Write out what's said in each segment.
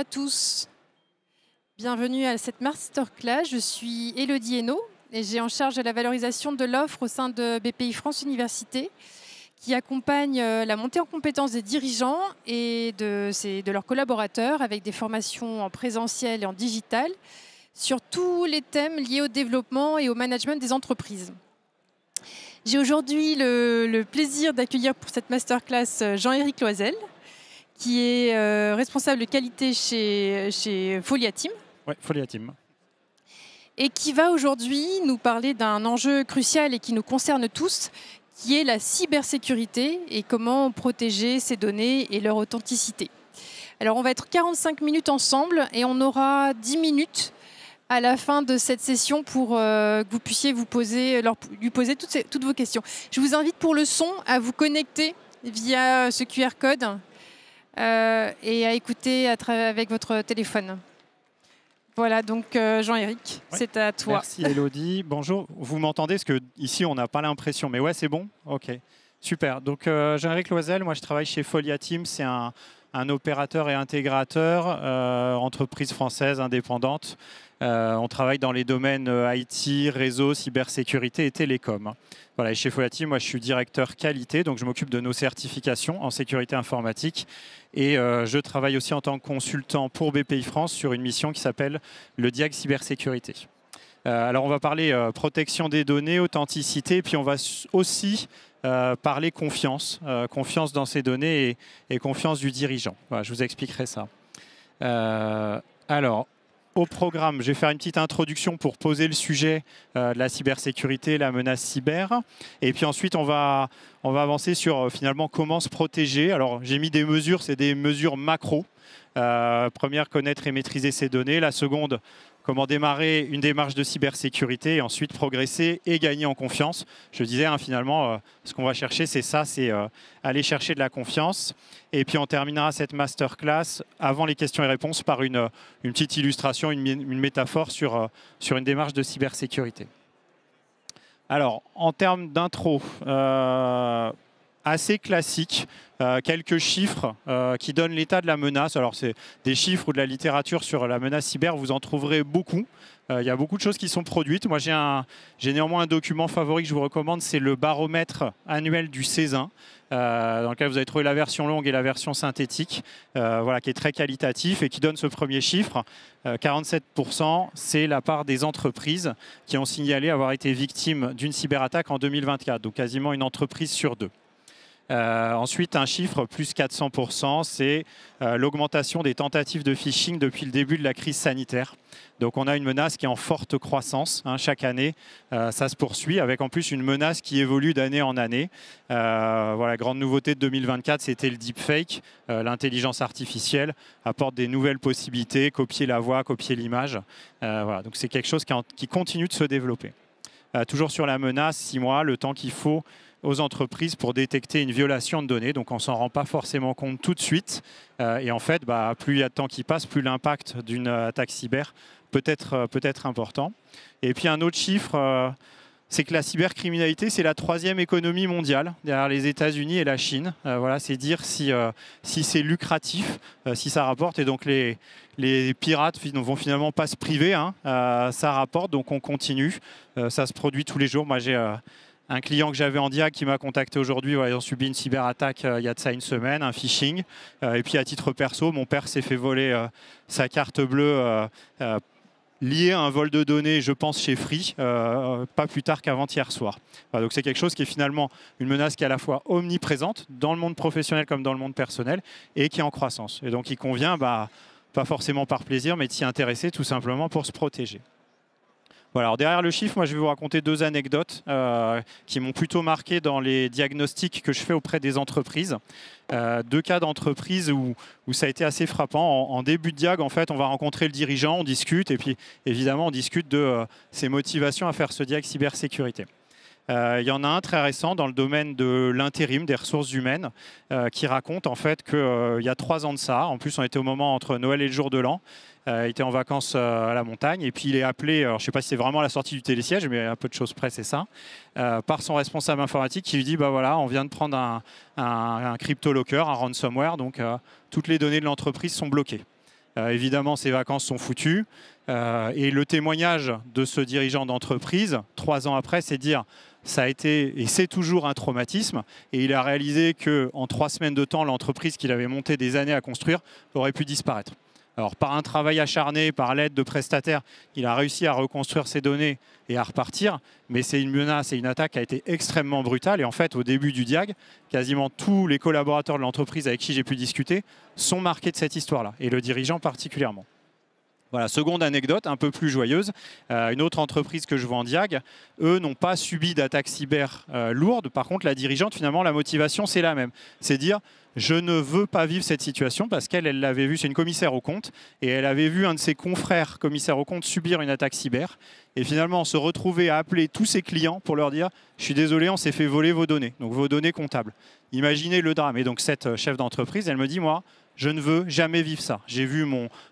à tous. Bienvenue à cette masterclass. Je suis Élodie Hainaut et j'ai en charge la valorisation de l'offre au sein de BPI France Université qui accompagne la montée en compétences des dirigeants et de leurs collaborateurs avec des formations en présentiel et en digital sur tous les thèmes liés au développement et au management des entreprises. J'ai aujourd'hui le plaisir d'accueillir pour cette masterclass Jean-Éric Loisel, qui est responsable de qualité chez Folia Team. Oui, Folia Team. Et qui va aujourd'hui nous parler d'un enjeu crucial et qui nous concerne tous, qui est la cybersécurité et comment protéger ces données et leur authenticité. Alors on va être 45 minutes ensemble et on aura 10 minutes à la fin de cette session pour que vous puissiez lui poser toutes vos questions. Je vous invite pour le son à vous connecter via ce QR code et à écouter avec votre téléphone. Voilà, donc Jean-Éric, ouais. C'est à toi. Merci Élodie. Bonjour, vous m'entendez? Parce qu'ici, on n'a pas l'impression. Mais ouais, c'est bon? Ok, super. Donc Jean-Éric Loisel, moi je travaille chez Folia Team. C'est un opérateur et intégrateur, entreprise française indépendante. On travaille dans les domaines IT, réseau, cybersécurité et télécom. Voilà, et chez Folia Team, moi je suis directeur qualité, donc je m'occupe de nos certifications en sécurité informatique. Et je travaille aussi en tant que consultant pour BPI France sur une mission qui s'appelle le DIAG Cybersécurité. Alors on va parler protection des données, authenticité, et puis on va aussi parler confiance, confiance dans ces données et confiance du dirigeant. Voilà, je vous expliquerai ça. Alors, au programme, je vais faire une petite introduction pour poser le sujet de la cybersécurité, la menace cyber. Et puis ensuite, on va avancer sur finalement comment se protéger. Alors, j'ai mis des mesures, c'est des mesures macro. Première, connaître et maîtriser ces données. La seconde, comment démarrer une démarche de cybersécurité et ensuite progresser et gagner en confiance. Je disais, finalement, ce qu'on va chercher, c'est ça, c'est aller chercher de la confiance. Et puis, on terminera cette masterclass avant les questions et réponses par une petite illustration, une métaphore sur une démarche de cybersécurité. Alors, en termes d'intro, assez classique, quelques chiffres qui donnent l'état de la menace. Alors c'est des chiffres ou de la littérature sur la menace cyber, vous en trouverez beaucoup. Il y a beaucoup de choses qui sont produites. Moi j'ai néanmoins un document favori que je vous recommande, c'est le baromètre annuel du Césin, dans lequel vous avez trouvé la version longue et la version synthétique, voilà, qui est très qualitatif et qui donne ce premier chiffre. 47%, c'est la part des entreprises qui ont signalé avoir été victimes d'une cyberattaque en 2024, donc quasiment une entreprise sur deux. Ensuite, un chiffre, plus 400%, c'est l'augmentation des tentatives de phishing depuis le début de la crise sanitaire. Donc on a une menace qui est en forte croissance chaque année. Ça se poursuit avec en plus une menace qui évolue d'année en année. Voilà, grande nouveauté de 2024, c'était le deepfake. L'intelligence artificielle apporte des nouvelles possibilités, copier la voix, copier l'image. Voilà, donc c'est quelque chose qui continue de se développer. Toujours sur la menace, 6 mois, le temps qu'il faut aux entreprises pour détecter une violation de données. Donc on ne s'en rend pas forcément compte tout de suite. Et en fait, plus il y a de temps qui passe, plus l'impact d'une attaque cyber peut être important. Et puis un autre chiffre, c'est que la cybercriminalité, c'est la 3e économie mondiale, derrière les États-Unis et la Chine. Voilà, c'est dire si c'est lucratif, si ça rapporte. Et donc les pirates ne vont finalement pas se priver. Ça rapporte, donc on continue. Ça se produit tous les jours. Moi, j'ai un client que j'avais en diag qui m'a contacté aujourd'hui, ayant subi une cyberattaque il y a de ça une semaine, un phishing. Et puis à titre perso, mon père s'est fait voler sa carte bleue liée à un vol de données, je pense, chez Free, pas plus tard qu'avant-hier soir. Voilà, donc c'est quelque chose qui est finalement une menace qui est à la fois omniprésente dans le monde professionnel comme dans le monde personnel et qui est en croissance. Et donc il convient, pas forcément par plaisir, mais de s'y intéresser tout simplement pour se protéger. Voilà, alors derrière le chiffre, moi je vais vous raconter 2 anecdotes qui m'ont plutôt marqué dans les diagnostics que je fais auprès des entreprises. 2 cas d'entreprise où ça a été assez frappant. En début de diag, en fait, on va rencontrer le dirigeant, on discute et puis évidemment on discute de ses motivations à faire ce diag cybersécurité. Il y en a un très récent dans le domaine de l'intérim, des ressources humaines, qui raconte en fait qu'il y a 3 ans de ça, en plus on était au moment entre Noël et le jour de l'an, il était en vacances à la montagne et puis il est appelé, alors, je ne sais pas si c'est vraiment la sortie du télésiège, mais à peu de choses près c'est ça, par son responsable informatique qui lui dit voilà, on vient de prendre un crypto-locker, un ransomware, donc toutes les données de l'entreprise sont bloquées. Évidemment, ses vacances sont foutues. Et le témoignage de ce dirigeant d'entreprise, 3 ans après, c'est de dire ça a été et c'est toujours un traumatisme. Et il a réalisé qu'en 3 semaines de temps, l'entreprise qu'il avait montée des années à construire aurait pu disparaître. Alors, par un travail acharné, par l'aide de prestataires, il a réussi à reconstruire ses données et à repartir. Mais c'est une menace et une attaque qui a été extrêmement brutale. Et en fait, au début du diag, quasiment tous les collaborateurs de l'entreprise avec qui j'ai pu discuter sont marqués de cette histoire-là, et le dirigeant particulièrement. Voilà, seconde anecdote, un peu plus joyeuse. Une autre entreprise que je vois en diag, eux n'ont pas subi d'attaques cyber lourdes. Par contre, la dirigeante, finalement, la motivation, c'est la même. C'est dire, je ne veux pas vivre cette situation parce qu'elle l'avait vu, c'est une commissaire aux comptes, et elle avait vu un de ses confrères commissaires aux comptes subir une attaque cyber. Et finalement, se retrouver à appeler tous ses clients pour leur dire, je suis désolé, on s'est fait voler vos données, donc vos données comptables. Imaginez le drame. Et donc, cette chef d'entreprise, elle me dit, moi, je ne veux jamais vivre ça. J'ai vu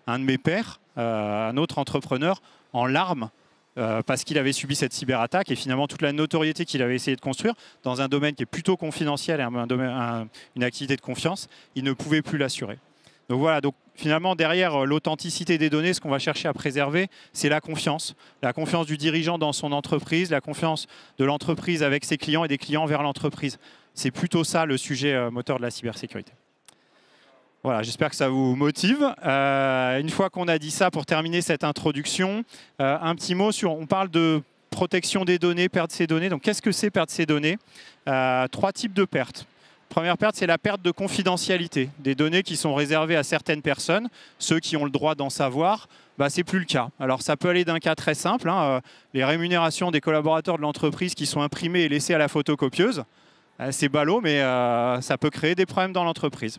un de mes pairs, un autre entrepreneur, en larmes parce qu'il avait subi cette cyberattaque et finalement toute la notoriété qu'il avait essayé de construire dans un domaine qui est plutôt confidentiel et une activité de confiance, il ne pouvait plus l'assurer. Donc voilà, donc finalement derrière l'authenticité des données, ce qu'on va chercher à préserver, c'est la confiance du dirigeant dans son entreprise, la confiance de l'entreprise avec ses clients et des clients vers l'entreprise. C'est plutôt ça le sujet moteur de la cybersécurité. Voilà, j'espère que ça vous motive. Une fois qu'on a dit ça, pour terminer cette introduction, un petit mot sur, on parle de protection des données, perdre ses données. Donc qu'est-ce que c'est perdre ses données? 3 types de pertes. Première perte, c'est la perte de confidentialité. Des données qui sont réservées à certaines personnes, ceux qui ont le droit d'en savoir, bah, ce n'est plus le cas. Alors ça peut aller d'un cas très simple, hein, les rémunérations des collaborateurs de l'entreprise qui sont imprimées et laissées à la photocopieuse. C'est ballot, mais ça peut créer des problèmes dans l'entreprise.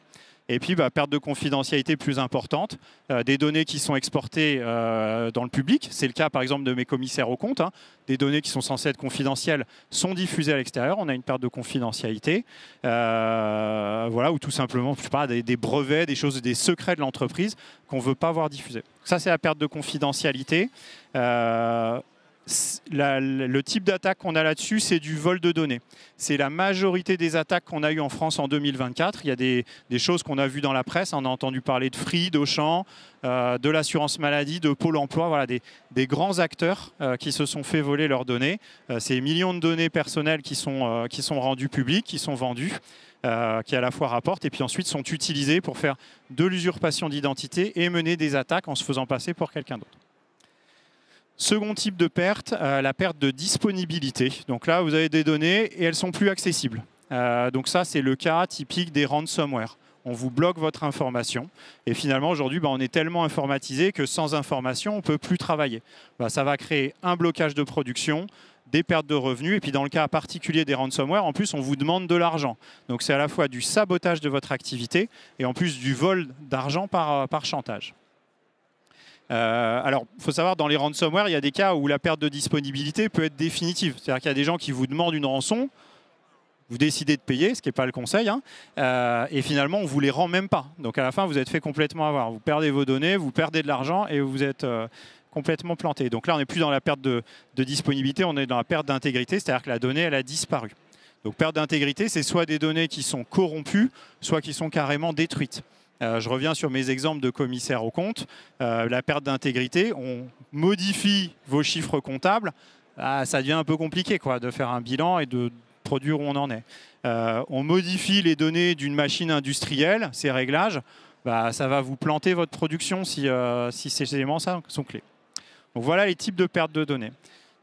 Et puis, perte de confidentialité plus importante, des données qui sont exportées dans le public. C'est le cas, par exemple, de mes commissaires aux comptes. Hein. Des données qui sont censées être confidentielles sont diffusées à l'extérieur. On a une perte de confidentialité. Voilà, ou tout simplement, je sais pas, des brevets, des secrets de l'entreprise qu'on ne veut pas voir diffusés. Ça, c'est la perte de confidentialité. Le type d'attaque qu'on a là-dessus, c'est du vol de données. C'est la majorité des attaques qu'on a eues en France en 2024. Il y a des choses qu'on a vues dans la presse. On a entendu parler de Free, d'Auchan, de l'assurance maladie, de Pôle emploi. Voilà, des grands acteurs qui se sont fait voler leurs données. C'est des millions de données personnelles qui sont rendues publiques, qui sont vendues, qui à la fois rapportent et puis ensuite sont utilisées pour faire de l'usurpation d'identité et mener des attaques en se faisant passer pour quelqu'un d'autre. Second type de perte, la perte de disponibilité. Donc là, vous avez des données et elles ne sont plus accessibles. Donc ça, c'est le cas typique des ransomware. On vous bloque votre information. Et finalement, aujourd'hui, on est tellement informatisé que sans information, on ne peut plus travailler. Ça va créer un blocage de production, des pertes de revenus. Et puis dans le cas particulier des ransomware, en plus, on vous demande de l'argent. Donc c'est à la fois du sabotage de votre activité et en plus du vol d'argent par chantage. Alors, il faut savoir, dans les ransomware, il y a des cas où la perte de disponibilité peut être définitive. C'est-à-dire qu'il y a des gens qui vous demandent une rançon, vous décidez de payer, ce qui n'est pas le conseil, hein, et finalement, on ne vous les rend même pas. Donc à la fin, vous êtes fait complètement avoir. Vous perdez vos données, vous perdez de l'argent et vous êtes complètement planté. Donc là, on n'est plus dans la perte de disponibilité, on est dans la perte d'intégrité, c'est-à-dire que la donnée, elle a disparu. Donc perte d'intégrité, c'est soit des données qui sont corrompues, soit qui sont carrément détruites. Je reviens sur mes exemples de commissaires aux comptes. La perte d'intégrité, on modifie vos chiffres comptables. Ça devient un peu compliqué de faire un bilan et de produire où on en est. On modifie les données d'une machine industrielle, ces réglages. Ça va vous planter votre production si ces éléments sont clés. Donc voilà les types de perte de données.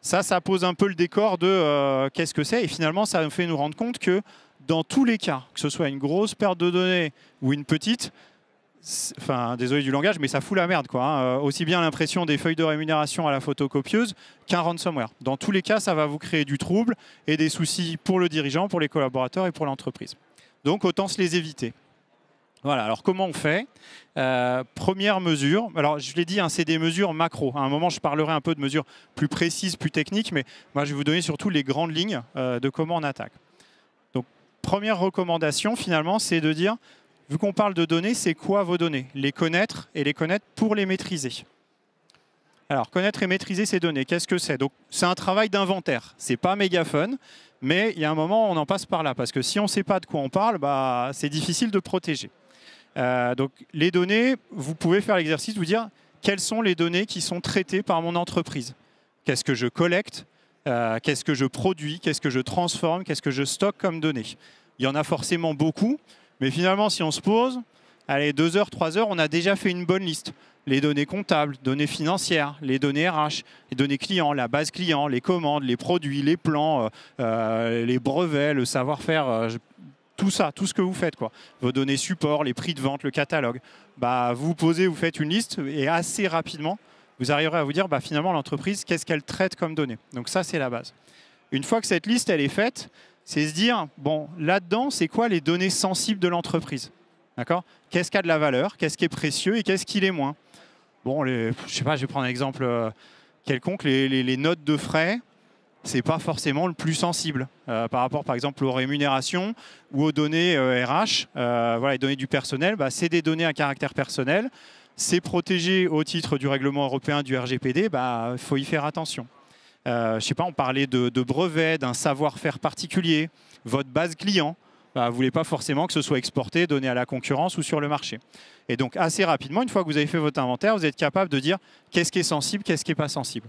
Ça pose un peu le décor de qu'est-ce que c'est. Et finalement, ça nous fait nous rendre compte que dans tous les cas, que ce soit une grosse perte de données ou une petite, enfin, désolé du langage, mais ça fout la merde, aussi bien l'impression des feuilles de rémunération à la photocopieuse qu'un ransomware. Dans tous les cas, ça va vous créer du trouble et des soucis pour le dirigeant, pour les collaborateurs et pour l'entreprise. Donc, autant se les éviter. Voilà, alors comment on fait? Première mesure, alors je l'ai dit, c'est des mesures macro. À un moment, je parlerai un peu de mesures plus précises, plus techniques, mais moi, je vais vous donner surtout les grandes lignes de comment on attaque. Première recommandation, finalement, c'est de dire, vu qu'on parle de données, c'est quoi vos données? Les connaître et les connaître pour les maîtriser. Alors, connaître et maîtriser ces données, qu'est-ce que c'est? Donc, c'est un travail d'inventaire. C'est pas méga fun, mais il y a un moment, on en passe par là. Parce que si on ne sait pas de quoi on parle, c'est difficile de protéger. Donc les données, vous pouvez faire l'exercice de vous dire quelles sont les données qui sont traitées par mon entreprise. Qu'est-ce que je collecte, qu'est-ce que je produis, qu'est-ce que je transforme, qu'est-ce que je stocke comme données. Il y en a forcément beaucoup, mais finalement si on se pose, allez, 2 heures, 3 heures, on a déjà fait une bonne liste. Les données comptables, données financières, les données RH, les données clients, la base client, les commandes, les produits, les plans, les brevets, le savoir-faire, tout ça, tout ce que vous faites, quoi. Vos données support, les prix de vente, le catalogue. Bah, vous posez, vous faites une liste et assez rapidement, vous arriverez à vous dire finalement l'entreprise, qu'est-ce qu'elle traite comme données. Donc ça, c'est la base. Une fois que cette liste elle est faite, c'est se dire, bon, là-dedans, c'est quoi les données sensibles de l'entreprise? D'accord? Qu'est-ce qui a de la valeur, qu'est-ce qui est précieux et qu'est-ce qui l'est moins? Bon, je sais pas, je vais prendre un exemple quelconque, les notes de frais, c'est pas forcément le plus sensible par rapport, par exemple, aux rémunérations ou aux données RH. Voilà, les données du personnel, c'est des données à caractère personnel. C'est protégé au titre du règlement européen du RGPD, il faut y faire attention. Je sais pas, on parlait de brevets, d'un savoir-faire particulier, votre base client. Vous ne voulez pas forcément que ce soit exporté, donné à la concurrence ou sur le marché. Et donc, assez rapidement, une fois que vous avez fait votre inventaire, vous êtes capable de dire qu'est-ce qui est sensible, qu'est-ce qui n'est pas sensible.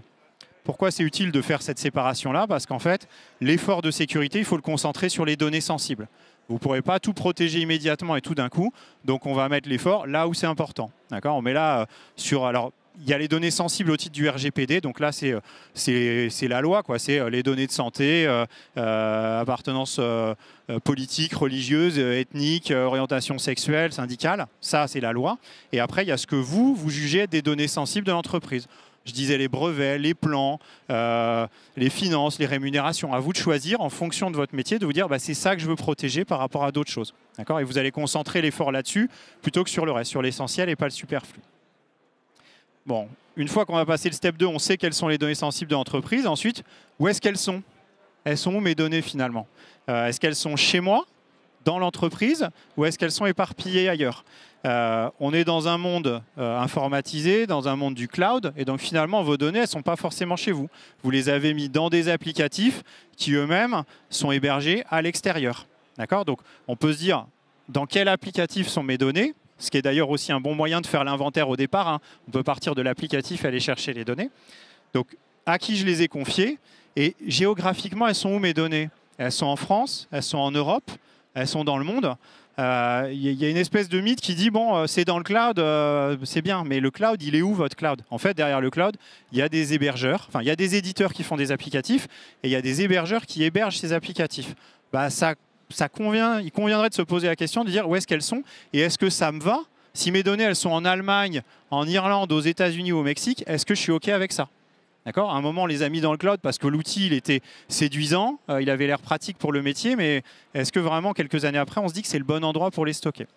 Pourquoi c'est utile de faire cette séparation-là? Parce qu'en fait, l'effort de sécurité, il faut le concentrer sur les données sensibles. Vous ne pourrez pas tout protéger immédiatement et tout d'un coup. Donc, on va mettre l'effort là où c'est important. D'accord? On met là sur... Alors, il y a les données sensibles au titre du RGPD, donc là c'est la loi, quoi. C'est les données de santé, appartenance politique, religieuse, ethnique, orientation sexuelle, syndicale, ça c'est la loi. Et après il y a ce que vous jugez être des données sensibles de l'entreprise. Je disais les brevets, les plans, les finances, les rémunérations. À vous de choisir en fonction de votre métier, de vous dire c'est ça que je veux protéger par rapport à d'autres choses. D'accord? Et vous allez concentrer l'effort là-dessus plutôt que sur le reste, sur l'essentiel et pas le superflu. Bon, une fois qu'on va passer le step 2, on sait quelles sont les données sensibles de l'entreprise. Ensuite, où est-ce qu'elles sont? Elles sont où mes données finalement? Est-ce qu'elles sont chez moi, dans l'entreprise, ou est-ce qu'elles sont éparpillées ailleurs? On est dans un monde informatisé, dans un monde du cloud, et donc finalement vos données, elles ne sont pas forcément chez vous. Vous les avez mis dans des applicatifs qui eux-mêmes sont hébergés à l'extérieur. D'accord? Donc on peut se dire, dans quel applicatif sont mes données? Ce qui est d'ailleurs aussi un bon moyen de faire l'inventaire au départ. Hein. On peut partir de l'applicatif et aller chercher les données. Donc, à qui je les ai confiées? Et géographiquement, elles sont où mes données? Elles sont en France, elles sont en Europe, elles sont dans le monde. Il y a une espèce de mythe qui dit, bon, c'est dans le cloud, c'est bien, mais le cloud, il est où votre cloud? En fait, derrière le cloud, il y a des hébergeurs, enfin, il y a des éditeurs qui font des applicatifs et il y a des hébergeurs qui hébergent ces applicatifs. Il conviendrait de se poser la question de dire où est-ce qu'elles sont et est-ce que ça me va? Si mes données elles sont en Allemagne, en Irlande, aux États-Unis ou au Mexique, est-ce que je suis OK avec ça? D'accord? À un moment, on les a mis dans le cloud parce que l'outil il était séduisant, il avait l'air pratique pour le métier, mais est-ce que vraiment, quelques années après, on se dit que c'est le bon endroit pour les stocker?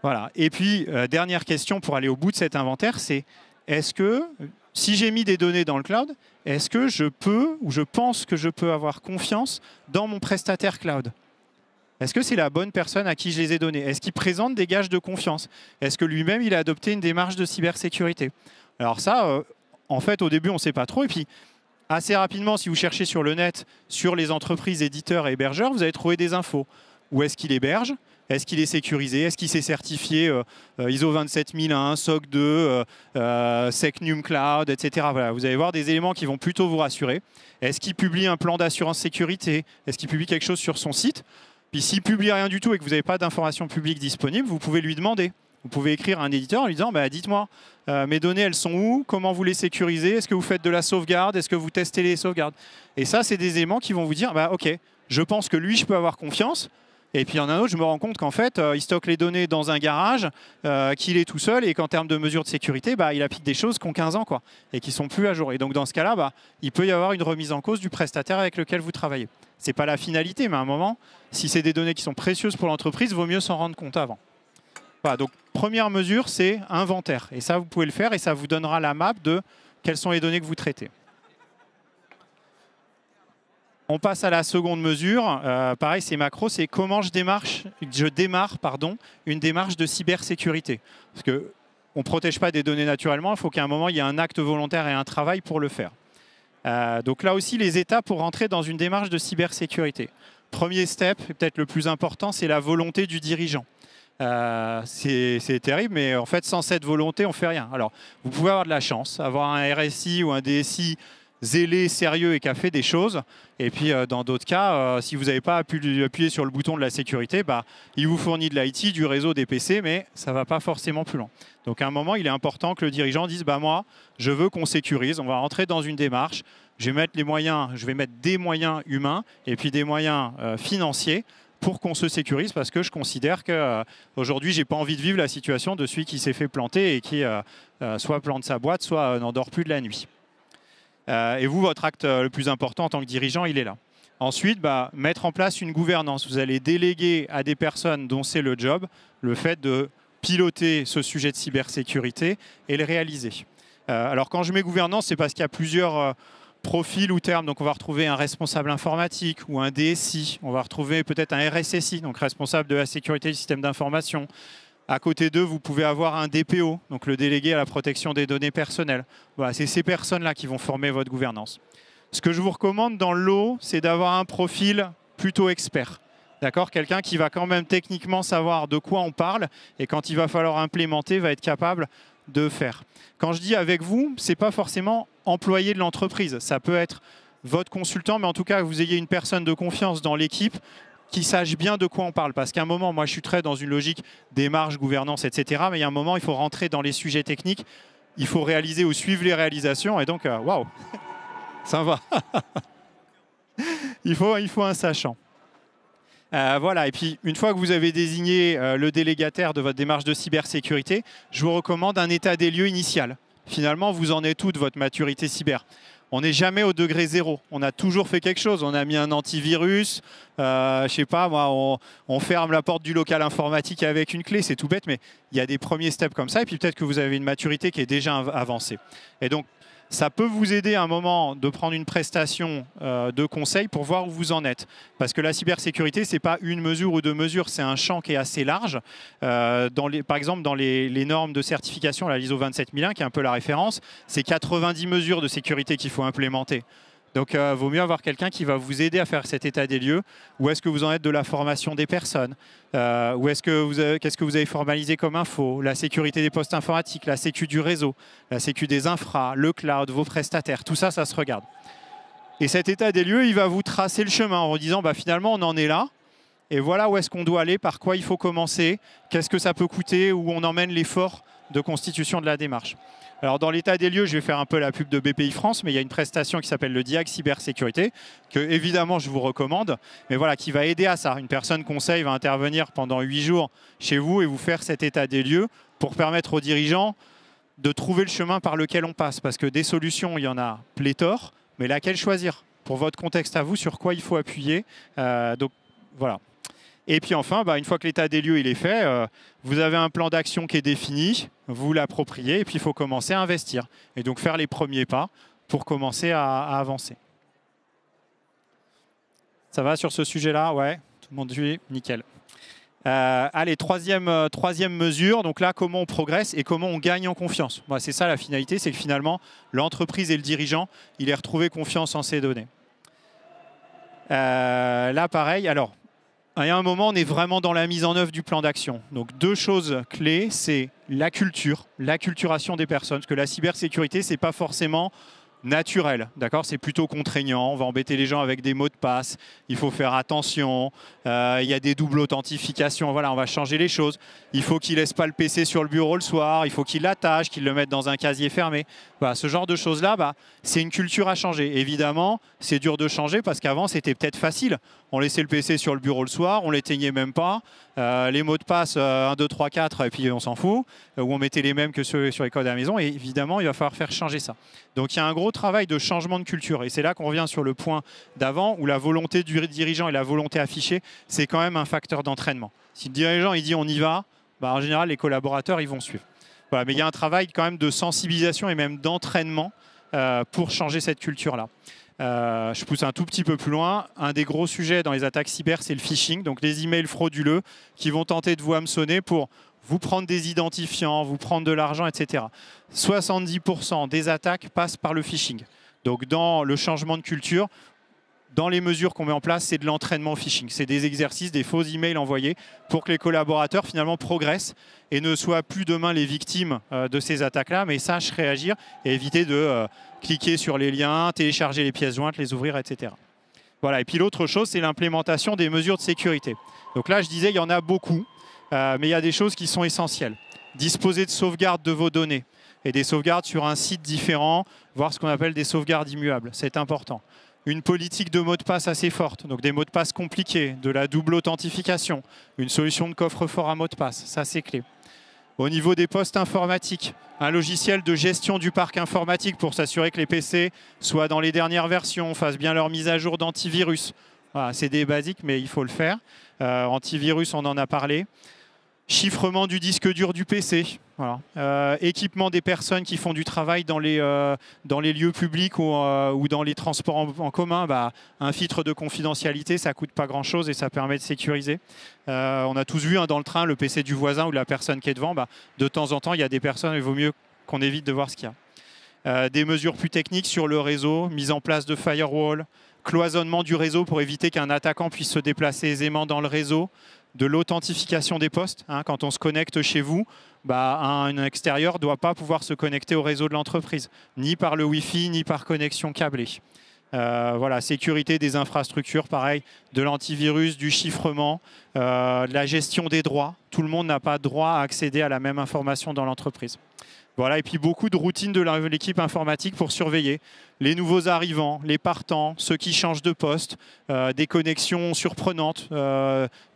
Voilà. Et puis, dernière question pour aller au bout de cet inventaire, c'est est-ce que, si j'ai mis des données dans le cloud, est-ce que je peux ou je pense que je peux avoir confiance dans mon prestataire cloud? Est-ce que c'est la bonne personne à qui je les ai données? Est-ce qu'il présente des gages de confiance? Est-ce que lui-même, il a adopté une démarche de cybersécurité? Alors ça, en fait, au début, on ne sait pas trop. Et puis, assez rapidement, si vous cherchez sur le net, sur les entreprises, éditeurs et hébergeurs, vous allez trouver des infos. Où est-ce qu'il héberge? Est-ce qu'il est sécurisé? Est-ce qu'il s'est certifié ISO 27001, SOC 2, Secnum Cloud, etc. Voilà, vous allez voir des éléments qui vont plutôt vous rassurer. Est-ce qu'il publie un plan d'assurance sécurité? Est-ce qu'il publie quelque chose sur son site? Puis s'il ne publie rien du tout et que vous n'avez pas d'informations publiques disponibles, vous pouvez lui demander. Vous pouvez écrire à un éditeur en lui disant dites-moi, mes données, elles sont où? Comment vous les sécurisez? Est-ce que vous faites de la sauvegarde? Est-ce que vous testez les sauvegardes? Et ça, c'est des éléments qui vont vous dire OK, je pense que lui, je peux avoir confiance. Et puis il y en a un autre, je me rends compte qu'en fait, il stocke les données dans un garage, qu'il est tout seul et qu'en termes de mesures de sécurité, il applique des choses qui ont 15 ans et qui ne sont plus à jour. Et donc dans ce cas-là, il peut y avoir une remise en cause du prestataire avec lequel vous travaillez. Ce n'est pas la finalité, mais à un moment, si c'est des données qui sont précieuses pour l'entreprise, il vaut mieux s'en rendre compte avant. Voilà, donc première mesure, c'est inventaire. Et ça, vous pouvez le faire et ça vous donnera la map de quelles sont les données que vous traitez. On passe à la seconde mesure. Pareil, c'est macro, c'est comment je démarre une démarche de cybersécurité. Parce qu'on ne protège pas des données naturellement, il faut qu'à un moment, il y ait un acte volontaire et un travail pour le faire. Donc là aussi, les étapes pour rentrer dans une démarche de cybersécurité. Premier step, et peut-être le plus important, c'est la volonté du dirigeant. C'est terrible, mais en fait, sans cette volonté, on ne fait rien. Alors, vous pouvez avoir de la chance, avoir un RSI ou un DSI zélé, sérieux et qui a fait des choses. Et puis, dans d'autres cas, si vous n'avez pas appuyé sur le bouton de la sécurité, il vous fournit de l'IT, du réseau, des PC, mais ça ne va pas forcément plus loin. Donc, à un moment, il est important que le dirigeant dise moi, je veux qu'on sécurise, on va rentrer dans une démarche, je vais mettre des moyens humains et puis des moyens financiers pour qu'on se sécurise, parce que je considère qu'aujourd'hui, je n'ai pas envie de vivre la situation de celui qui s'est fait planter et qui soit plante sa boîte, soit n'endort plus de la nuit. Et vous, votre acte le plus important en tant que dirigeant, il est là. Ensuite, mettre en place une gouvernance. Vous allez déléguer à des personnes dont c'est le job le fait de piloter ce sujet de cybersécurité et le réaliser. Alors, quand je mets gouvernance, c'est parce qu'il y a plusieurs profil ou terme, donc on va retrouver un responsable informatique ou un DSI, on va retrouver peut-être un RSSI, donc responsable de la sécurité du système d'information. À côté d'eux, vous pouvez avoir un DPO, donc le délégué à la protection des données personnelles. Voilà, c'est ces personnes-là qui vont former votre gouvernance. Ce que je vous recommande dans le lot, c'est d'avoir un profil plutôt expert. D'accord ? Quelqu'un qui va quand même techniquement savoir de quoi on parle et quand il va falloir implémenter, va être capable de faire. Quand je dis avec vous, ce n'est pas forcément employé de l'entreprise. Ça peut être votre consultant, mais en tout cas, que vous ayez une personne de confiance dans l'équipe qui sache bien de quoi on parle. Parce qu'à un moment, moi, je suis très dans une logique démarche, gouvernance, etc. Mais il y a un moment, il faut rentrer dans les sujets techniques. Il faut réaliser ou suivre les réalisations. Et donc, waouh, ça va. il faut un sachant. Voilà, et puis une fois que vous avez désigné le délégataire de votre démarche de cybersécurité, je vous recommande un état des lieux initial. Finalement, vous en êtes où de votre maturité cyber ? On n'est jamais au degré zéro. On a toujours fait quelque chose. On a mis un antivirus, je sais pas moi, on ferme la porte du local informatique avec une clé, c'est tout bête, mais il y a des premiers steps comme ça, et puis peut-être que vous avez une maturité qui est déjà avancée. Et donc, ça peut vous aider à un moment de prendre une prestation de conseil pour voir où vous en êtes. Parce que la cybersécurité, ce n'est pas une mesure ou deux mesures, c'est un champ qui est assez large. Par exemple, dans les normes de certification, la ISO 27001, qui est un peu la référence, c'est 90 mesures de sécurité qu'il faut implémenter. Donc, il vaut mieux avoir quelqu'un qui va vous aider à faire cet état des lieux. Où est-ce que vous en êtes de la formation des personnes ? Qu'est-ce que vous avez formalisé comme info ? La sécurité des postes informatiques, la sécu du réseau, la sécu des infras, le cloud, vos prestataires. Tout ça, ça se regarde. Et cet état des lieux, il va vous tracer le chemin en vous disant finalement, on en est là. Et voilà où est-ce qu'on doit aller, par quoi il faut commencer, qu'est-ce que ça peut coûter, où on emmène l'effort de constitution de la démarche. Alors dans l'état des lieux, je vais faire un peu la pub de BPI France, mais il y a une prestation qui s'appelle le DIAC Cybersécurité, que évidemment je vous recommande, mais voilà, qui va aider à ça. Une personne conseil va intervenir pendant 8 jours chez vous et vous faire cet état des lieux pour permettre aux dirigeants de trouver le chemin par lequel on passe. Parce que des solutions, il y en a pléthore, mais laquelle choisir ? Pour votre contexte à vous, sur quoi il faut appuyer. Donc voilà. Et puis enfin, une fois que l'état des lieux il est fait, vous avez un plan d'action qui est défini, vous l'appropriez et puis il faut commencer à investir. Et donc faire les premiers pas pour commencer à avancer. Ça va sur ce sujet-là ? Ouais, tout le monde suit, nickel. Allez, troisième mesure, donc là, comment on progresse et comment on gagne en confiance. C'est ça la finalité, c'est que finalement, l'entreprise et le dirigeant, il ait retrouvé confiance en ses données. Là, pareil, alors, il y a un moment, on est vraiment dans la mise en œuvre du plan d'action. Donc, deux choses clés, c'est la culture, l'acculturation des personnes. Parce que la cybersécurité, ce n'est pas forcément naturel, d'accord ? C'est plutôt contraignant. On va embêter les gens avec des mots de passe. Il faut faire attention. Il y a des doubles authentifications. Voilà, on va changer les choses. Il faut qu'ils ne laissent pas le PC sur le bureau le soir. Il faut qu'ils l'attachent, qu'ils le mettent dans un casier fermé. Voilà, ce genre de choses-là, c'est une culture à changer. Évidemment, c'est dur de changer parce qu'avant, c'était peut-être facile. On laissait le PC sur le bureau le soir, on ne l'éteignait même pas. Les mots de passe 1, 2, 3, 4, et puis on s'en fout. Ou on mettait les mêmes que ceux sur les codes à la maison. Et évidemment, il va falloir faire changer ça. Donc il y a un gros travail de changement de culture. Et c'est là qu'on revient sur le point d'avant, où la volonté du dirigeant et la volonté affichée, c'est quand même un facteur d'entraînement. Si le dirigeant il dit on y va, en général, les collaborateurs ils vont suivre. Voilà, mais il y a un travail quand même de sensibilisation et même d'entraînement pour changer cette culture-là. Je pousse un tout petit peu plus loin. Un des gros sujets dans les attaques cyber, c'est le phishing, donc les emails frauduleux qui vont tenter de vous hameçonner pour vous prendre des identifiants, vous prendre de l'argent, etc. 70% des attaques passent par le phishing. Donc dans le changement de culture, dans les mesures qu'on met en place, c'est de l'entraînement au phishing. C'est des exercices, des faux emails envoyés pour que les collaborateurs finalement progressent et ne soient plus demain les victimes de ces attaques-là, mais sachent réagir et éviter de cliquer sur les liens, télécharger les pièces jointes, les ouvrir, etc. Voilà. Et puis l'autre chose, c'est l'implémentation des mesures de sécurité. Donc là, je disais, il y en a beaucoup, mais il y a des choses qui sont essentielles. Disposer de sauvegardes de vos données et des sauvegardes sur un site différent, voire ce qu'on appelle des sauvegardes immuables. C'est important. Une politique de mots de passe assez forte, donc des mots de passe compliqués, de la double authentification, une solution de coffre-fort à mots de passe, ça c'est clé. Au niveau des postes informatiques, un logiciel de gestion du parc informatique pour s'assurer que les PC soient dans les dernières versions, fassent bien leur mise à jour d'antivirus. Voilà, c'est des basiques, mais il faut le faire. Antivirus, on en a parlé. Chiffrement du disque dur du PC, voilà. Équipement des personnes qui font du travail dans les lieux publics ou dans les transports en commun. Un filtre de confidentialité, ça ne coûte pas grand-chose et ça permet de sécuriser. On a tous vu dans le train le PC du voisin ou de la personne qui est devant. De temps en temps, il y a des personnes, il vaut mieux qu'on évite de voir ce qu'il y a. Des mesures plus techniques sur le réseau, mise en place de firewall, cloisonnement du réseau pour éviter qu'un attaquant puisse se déplacer aisément dans le réseau, de l'authentification des postes. Quand on se connecte chez vous, un extérieur ne doit pas pouvoir se connecter au réseau de l'entreprise, ni par le Wi-Fi, ni par connexion câblée. Voilà, sécurité des infrastructures, pareil, de l'antivirus, du chiffrement, de la gestion des droits. Tout le monde n'a pas droit à accéder à la même information dans l'entreprise. Voilà, et puis beaucoup de routines de l'équipe informatique pour surveiller les nouveaux arrivants, les partants, ceux qui changent de poste, des connexions surprenantes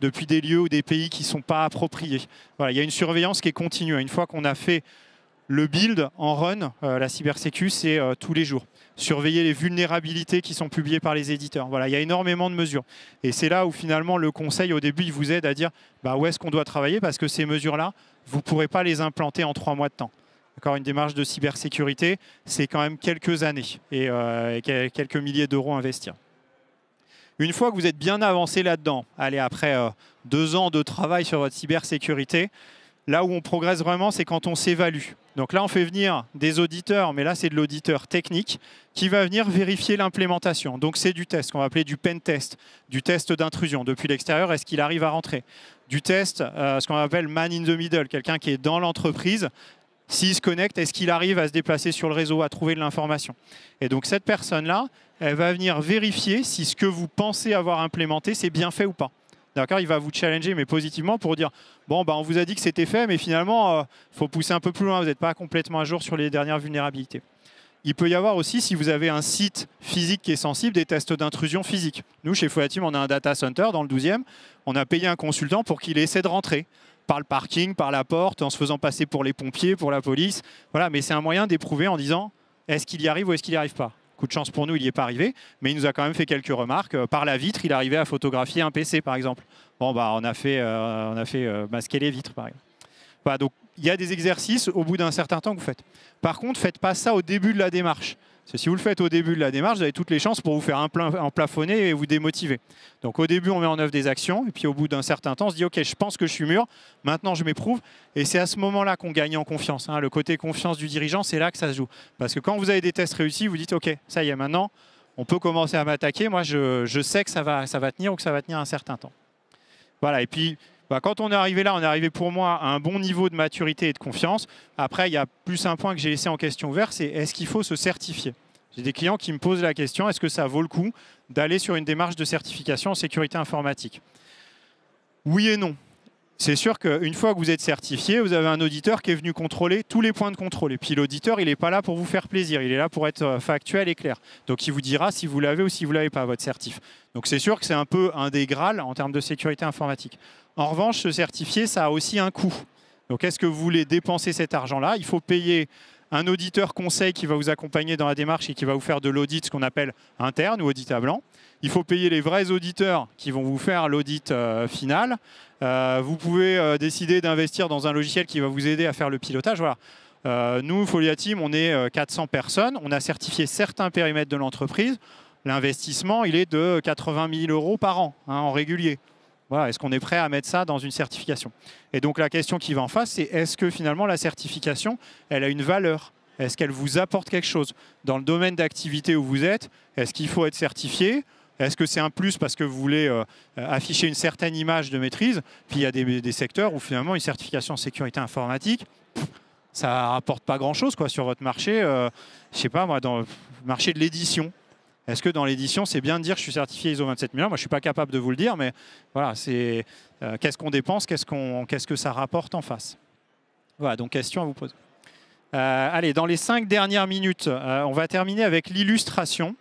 depuis des lieux ou des pays qui ne sont pas appropriés. Voilà, il y a une surveillance qui est continue. Une fois qu'on a fait le build en run, la cybersécu, c'est tous les jours. Surveiller les vulnérabilités qui sont publiées par les éditeurs. Voilà, il y a énormément de mesures. Et c'est là où finalement le conseil au début il vous aide à dire où est-ce qu'on doit travailler, parce que ces mesures-là, vous ne pourrez pas les implanter en 3 mois de temps. Une démarche de cybersécurité, c'est quand même quelques années et quelques milliers d'euros à investir. Une fois que vous êtes bien avancé là-dedans, allez, après 2 ans de travail sur votre cybersécurité, là où on progresse vraiment, c'est quand on s'évalue. Donc là, on fait venir des auditeurs, mais là, c'est de l'auditeur technique qui va venir vérifier l'implémentation. Donc c'est du test, qu'on va appeler du pen test, du test d'intrusion. Depuis l'extérieur, est-ce qu'il arrive à rentrer? Du test, ce qu'on appelle man in the middle, quelqu'un qui est dans l'entreprise. S'il se connecte, est-ce qu'il arrive à se déplacer sur le réseau, à trouver de l'information? Et donc cette personne-là, elle va venir vérifier si ce que vous pensez avoir implémenté, c'est bien fait ou pas. D'accord, il va vous challenger, mais positivement, pour dire bon, on vous a dit que c'était fait, mais finalement, il faut pousser un peu plus loin, vous n'êtes pas complètement à jour sur les dernières vulnérabilités. Il peut y avoir aussi, si vous avez un site physique qui est sensible, des tests d'intrusion physique. Nous, chez Foyateam, on a un data center dans le 12e. On a payé un consultant pour qu'il essaie de rentrer par le parking, par la porte, en se faisant passer pour les pompiers, pour la police. Voilà, mais c'est un moyen d'éprouver en disant est-ce qu'il y arrive ou est-ce qu'il n'y arrive pas. Coup de chance pour nous, il n'y est pas arrivé, mais il nous a quand même fait quelques remarques. Par la vitre, il arrivait à photographier un PC, par exemple. Bon, on a fait masquer les vitres, par exemple. Voilà, donc il y a des exercices au bout d'un certain temps que vous faites. Par contre, faites pas ça au début de la démarche. Parce que si vous le faites au début de la démarche, vous avez toutes les chances pour vous faire emplafonner et vous démotiver. Donc au début, on met en œuvre des actions, et puis au bout d'un certain temps, on se dit « Ok, je pense que je suis mûr, maintenant je m'éprouve ». Et c'est à ce moment-là qu'on gagne en confiance. Le côté confiance du dirigeant, c'est là que ça se joue. Parce que quand vous avez des tests réussis, vous dites « Ok, ça y est, maintenant, on peut commencer à m'attaquer. Moi, je sais que ça va tenir ou que ça va tenir un certain temps ». Voilà, et puis quand on est arrivé là, on est arrivé pour moi à un bon niveau de maturité et de confiance. Après, il y a plus un point que j'ai laissé en question ouverte, c'est est-ce qu'il faut se certifier? J'ai des clients qui me posent la question, est-ce que ça vaut le coup d'aller sur une démarche de certification en sécurité informatique? Oui et non. C'est sûr qu'une fois que vous êtes certifié, vous avez un auditeur qui est venu contrôler tous les points de contrôle. Et puis l'auditeur, il n'est pas là pour vous faire plaisir, il est là pour être factuel et clair. Donc il vous dira si vous l'avez ou si vous ne l'avez pas, votre certif. Donc c'est sûr que c'est un peu un des Graals en termes de sécurité informatique. En revanche, se certifier, ça a aussi un coût. Donc est-ce que vous voulez dépenser cet argent-là? Il faut payer un auditeur conseil qui va vous accompagner dans la démarche et qui va vous faire de l'audit, ce qu'on appelle interne ou audit à blanc. Il faut payer les vrais auditeurs qui vont vous faire l'audit final. Vous pouvez décider d'investir dans un logiciel qui va vous aider à faire le pilotage. Voilà. Nous, Foyateam, on est 400 personnes. On a certifié certains périmètres de l'entreprise. L'investissement, il est de 80 000 € par an, en régulier. Voilà, est-ce qu'on est prêt à mettre ça dans une certification? Et donc la question qui va en face, c'est est-ce que finalement la certification, elle a une valeur? Est-ce qu'elle vous apporte quelque chose? Dans le domaine d'activité où vous êtes, est-ce qu'il faut être certifié? Est-ce que c'est un plus parce que vous voulez afficher une certaine image de maîtrise? Puis il y a des secteurs où finalement une certification en sécurité informatique, ça ne rapporte pas grand-chose sur votre marché. Je ne sais pas, moi, dans le marché de l'édition. Est-ce que dans l'édition, c'est bien de dire que je suis certifié ISO 27001? Moi, je ne suis pas capable de vous le dire, mais voilà, c'est qu'est-ce qu'on dépense, qu'est-ce que ça rapporte en face? Voilà, donc question à vous poser. Allez, dans les 5 dernières minutes, on va terminer avec l'illustration.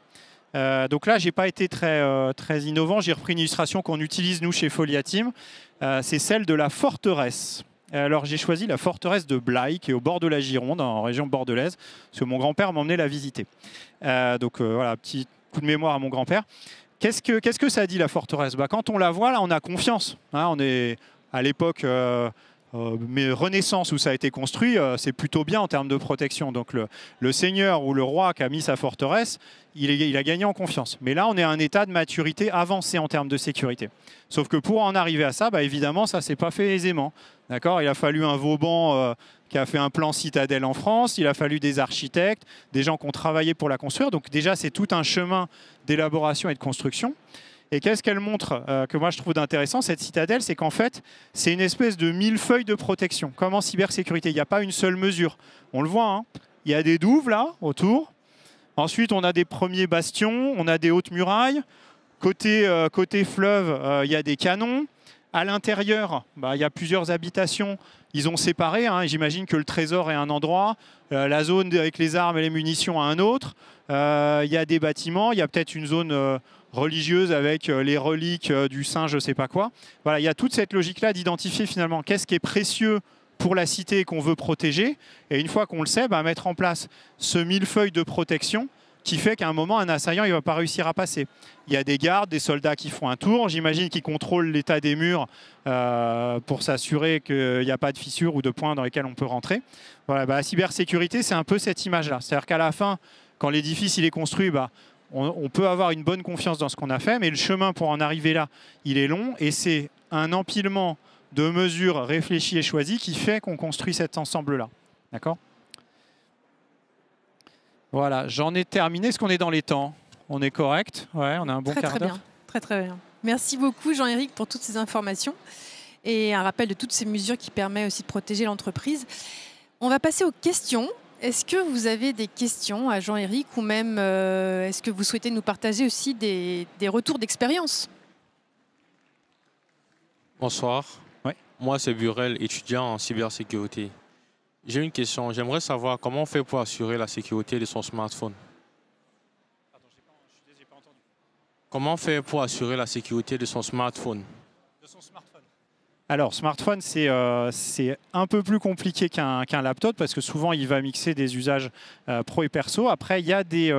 Donc là, je n'ai pas été très innovant. J'ai repris une illustration qu'on utilise, nous, chez Folia Team. C'est celle de la forteresse. Alors, j'ai choisi la forteresse de Blaye, qui est au bord de la Gironde, en région bordelaise, parce que mon grand-père m'emmenait la visiter. Donc voilà, petit coup de mémoire à mon grand-père. Qu'est-ce que ça dit, la forteresse? Quand on la voit, là, on a confiance. On est à l'époque mais Renaissance où ça a été construit, c'est plutôt bien en termes de protection. Donc le seigneur ou le roi qui a mis sa forteresse, il a gagné en confiance. Mais là, on est à un état de maturité avancé en termes de sécurité. Sauf que pour en arriver à ça, évidemment, ça ne s'est pas fait aisément. Il a fallu un Vauban qui a fait un plan citadelle en France, il a fallu des architectes, des gens qui ont travaillé pour la construire. Donc déjà, c'est tout un chemin d'élaboration et de construction. Et qu'est-ce qu'elle montre que moi je trouve d'intéressant, cette citadelle, c'est qu'en fait, c'est une espèce de millefeuille de protection, comme en cybersécurité. Il n'y a pas une seule mesure. On le voit, il y a des douves là, autour. Ensuite, on a des premiers bastions, on a des hautes murailles. Côté fleuve, il y a des canons. À l'intérieur, il y a plusieurs habitations. Ils ont séparé. J'imagine que le trésor est un endroit, la zone avec les armes et les munitions à un autre. Il y a des bâtiments, il y a peut-être une zone religieuse avec les reliques du saint, je ne sais pas quoi. Voilà, il y a toute cette logique-là d'identifier finalement qu'est-ce qui est précieux pour la cité qu'on veut protéger. Et une fois qu'on le sait, mettre en place ce millefeuille de protection qui fait qu'à un moment, un assaillant ne va pas réussir à passer. Il y a des gardes, des soldats qui font un tour. J'imagine qu'ils contrôlent l'état des murs pour s'assurer qu'il n'y a pas de fissures ou de points dans lesquels on peut rentrer. Voilà, la cybersécurité, c'est un peu cette image-là. C'est-à-dire qu'à la fin, quand l'édifice il est construit, on peut avoir une bonne confiance dans ce qu'on a fait, mais le chemin pour en arriver là, il est long et c'est un empilement de mesures réfléchies et choisies qui fait qu'on construit cet ensemble-là. D'accord ? Voilà, j'en ai terminé. Est-ce qu'on est dans les temps? On est correct? Ouais, on a un bon quart d'heure. Très bien. Merci beaucoup Jean-Éric pour toutes ces informations et un rappel de toutes ces mesures qui permettent aussi de protéger l'entreprise. On va passer aux questions. Est-ce que vous avez des questions à Jean-Éric ou même est-ce que vous souhaitez nous partager aussi des retours d'expérience? Bonsoir. Ouais. Moi, c'est Burel, étudiant en cybersécurité. J'ai une question. J'aimerais savoir comment on fait pour assurer la sécurité de son smartphone. J'ai pas entendu. Comment on fait pour assurer la sécurité de son smartphone? De son smartphone. Alors, smartphone, c'est un peu plus compliqué qu'un laptop parce que souvent, il va mixer des usages pro et perso. Après, il y a des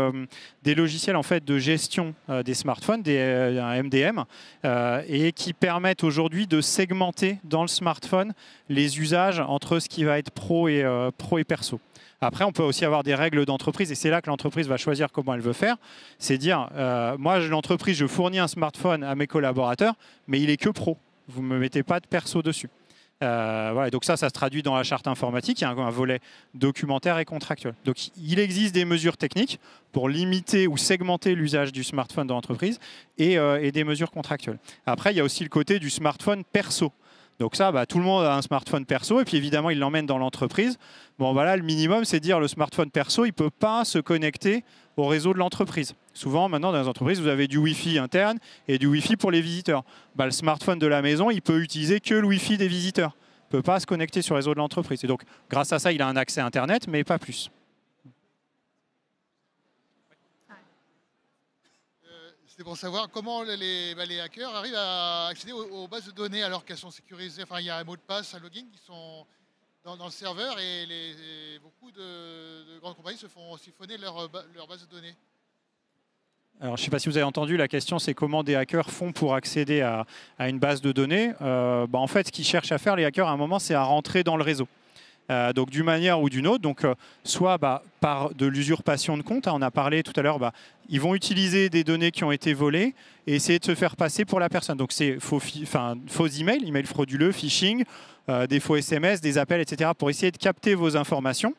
logiciels en fait, de gestion des smartphones, un MDM, et qui permettent aujourd'hui de segmenter dans le smartphone les usages entre ce qui va être pro et perso. Après, on peut aussi avoir des règles d'entreprise et c'est là que l'entreprise va choisir comment elle veut faire. C'est dire, moi, l'entreprise, je fournis un smartphone à mes collaborateurs, mais il est que pro. Vous ne me mettez pas de perso dessus. Voilà, donc ça se traduit dans la charte informatique. Il y a un volet documentaire et contractuel. Donc il existe des mesures techniques pour limiter ou segmenter l'usage du smartphone dans l'entreprise et des mesures contractuelles. Après, il y a aussi le côté du smartphone perso. Donc ça, tout le monde a un smartphone perso et puis évidemment, il l'emmène dans l'entreprise. Bon, voilà, le minimum, c'est de dire le smartphone perso, il ne peut pas se connecter au réseau de l'entreprise. Souvent, maintenant, dans les entreprises, vous avez du Wi-Fi interne et du Wi-Fi pour les visiteurs. Le smartphone de la maison, il peut utiliser que le Wi-Fi des visiteurs. Il ne peut pas se connecter sur le réseau de l'entreprise. Et donc, grâce à ça, il a un accès Internet, mais pas plus. C'était pour savoir comment les hackers arrivent à accéder aux bases de données alors qu'elles sont sécurisées. Enfin, il y a un mot de passe, un login qui sont dans le serveur et beaucoup de grandes compagnies se font siphonner leur base de données. Alors, je ne sais pas si vous avez entendu, la question c'est comment des hackers font pour accéder à une base de données. En fait, ce qu'ils cherchent à faire, les hackers, à un moment, c'est à rentrer dans le réseau. Donc d'une manière ou d'une autre, donc, soit par de l'usurpation de compte, on a parlé tout à l'heure, ils vont utiliser des données qui ont été volées et essayer de se faire passer pour la personne. Donc c'est faux email frauduleux, phishing, des faux SMS, des appels, etc. pour essayer de capter vos informations.